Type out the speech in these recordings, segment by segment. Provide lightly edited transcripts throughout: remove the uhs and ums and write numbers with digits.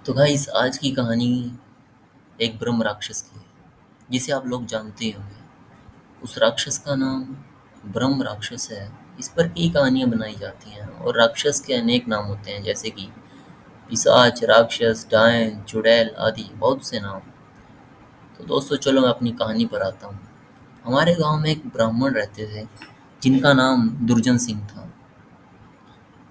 तो गाइस आज की कहानी एक ब्रह्म राक्षस की है जिसे आप लोग जानते ही होंगे। उस राक्षस का नाम ब्रह्म राक्षस है। इस पर कई कहानियां बनाई जाती हैं और राक्षस के अनेक नाम होते हैं जैसे कि पिशाच, राक्षस, डायन, चुड़ैल आदि बहुत से नाम। तो दोस्तों चलो मैं अपनी कहानी पर आता हूँ। हमारे गांव में एक ब्राह्मण रहते थे जिनका नाम दुर्जन सिंह था।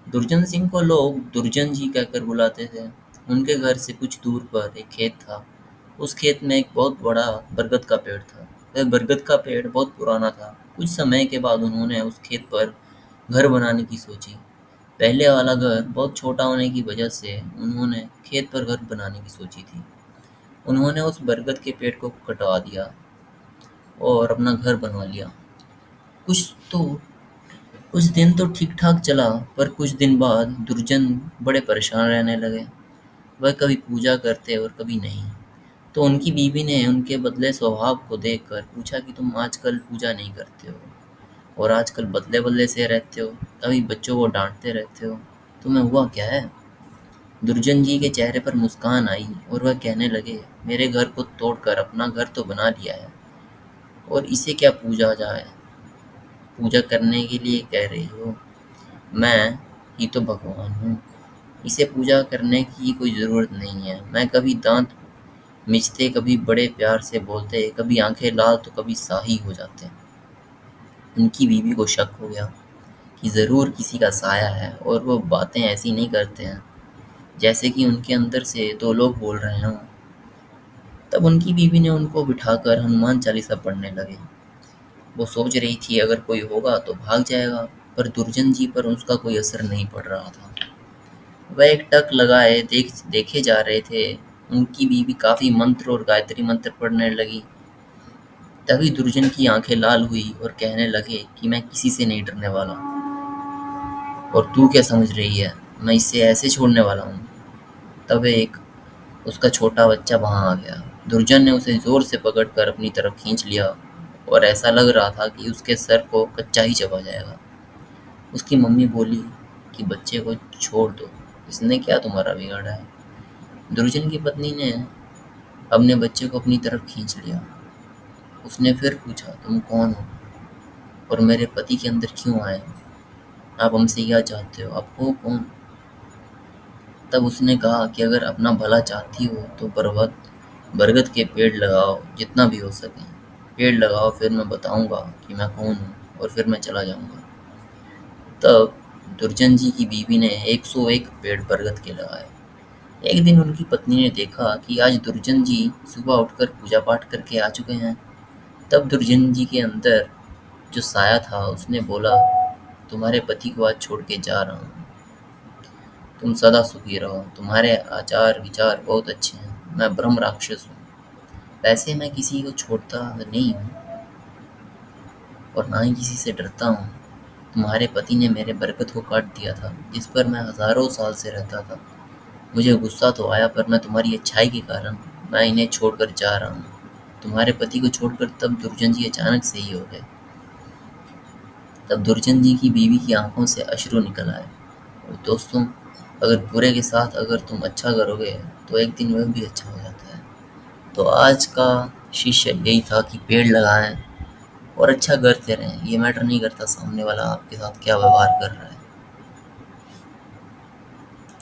दुर्जन सिंह को लोग दुर्जन जी कहकर बुलाते थे। उनके घर से कुछ दूर पर एक खेत था। उस खेत में एक बहुत बड़ा बरगद का पेड़ था। वह बरगद का पेड़ बहुत पुराना था। कुछ समय के बाद उन्होंने उस खेत पर घर बनाने की सोची। पहले वाला घर बहुत छोटा होने की वजह से उन्होंने खेत पर घर बनाने की सोची थी। उन्होंने उस बरगद के पेड़ को कटवा दिया और अपना घर बनवा लिया। कुछ तो कुछ दिन तो ठीक-ठाक चला, पर कुछ दिन बाद दुर्जन बड़े परेशान रहने लगे। वह कभी पूजा करते और कभी नहीं। तो उनकी बीवी ने उनके बदले स्वभाव को देखकर पूछा कि तुम आजकल पूजा नहीं करते हो और आजकल बदले-बदले से रहते हो, कभी बच्चों को डांटते रहते हो, तुम्हें हुआ क्या है? दुर्जन जी के चेहरे पर मुस्कान आई और वह कहने लगे, मेरे घर को तोड़कर अपना घर तो बना लिया है और इसे क्या पूजा जाए? पूजा करने के लिए कह रही हो? मैं ही तो भगवान हूँ। इसे पूजा करने की कोई ज़रूरत नहीं है। मैं कभी दांत मिचते, कभी बड़े प्यार से बोलते, कभी आंखें लाल तो कभी शाही हो जाते। उनकी बीवी को शक हो गया कि ज़रूर किसी का साया है और वो बातें ऐसी नहीं करते हैं जैसे कि उनके अंदर से दो लोग बोल रहे हों। तब उनकी बीवी ने उनको बिठाकर हनुमान चालीसा पढ़ने लगे। वो सोच रही थी अगर कोई होगा तो भाग जाएगा, पर दुर्जन जी पर उसका कोई असर नहीं पड़ रहा था। वह एक टक लगाए देखे जा रहे थे। उनकी बीवी काफ़ी मंत्र और गायत्री मंत्र पढ़ने लगी। तभी दुर्जन की आंखें लाल हुई और कहने लगे कि मैं किसी से नहीं डरने वाला। और तू क्या समझ रही है, मैं इसे ऐसे छोड़ने वाला हूँ? तब एक उसका छोटा बच्चा वहां आ गया। दुर्जन ने उसे जोर से पकड़कर अपनी तरफ खींच लिया और ऐसा लग रहा था कि उसके सर को कच्चा ही चबा जाएगा। उसकी मम्मी बोली कि बच्चे को छोड़ दो, इसने क्या तुम्हारा बिगाड़ा है? दुर्जन की पत्नी ने अपने बच्चे को अपनी तरफ खींच लिया। उसने फिर पूछा, तुम कौन हो और मेरे पति के अंदर क्यों आए हो? आप हमसे क्या चाहते हो? आप हो कौन? तब उसने कहा कि अगर अपना भला चाहती हो तो बरगद के पेड़ लगाओ, जितना भी हो सके। पेड़ लगाओ, फिर मैं बताऊंगा कि मैं कौन हूँ और फिर मैं चला जाऊंगा। तब दुर्जन जी की बीवी ने 101 पेड़ बरगद के लगाए। एक दिन उनकी पत्नी ने देखा कि आज दुर्जन जी सुबह उठकर पूजा पाठ करके आ चुके हैं। तब दुर्जन जी के अंदर जो साया था उसने बोला, तुम्हारे पति को आज छोड़ के जा रहा हूँ। तुम सदा सुखी रहो, तुम्हारे आचार विचार बहुत अच्छे हैं। मैं ब्रह्म राक्षस हूँ। वैसे मैं किसी को छोड़ता नहीं हूँ और ना ही किसी से डरता हूँ। तुम्हारे पति ने मेरे बरगद को काट दिया था जिस पर मैं हजारों साल से रहता था। मुझे गुस्सा तो आया, पर मैं तुम्हारी अच्छाई के कारण मैं इन्हें छोड़कर जा रहा हूँ। तुम्हारे पति को छोड़कर तब दुर्जन जी अचानक से ही हो गए। तब दुर्जन जी की बीवी की आंखों से अश्रु निकल आए। और दोस्तों, अगर बुरे के साथ अगर तुम अच्छा करोगे तो एक दिन वह भी अच्छा हो जाता है। तो आज का शिष्य यही था कि पेड़ लगाएं और अच्छा करते रहें। ये मैटर नहीं करता सामने वाला आपके साथ क्या व्यवहार कर रहा है।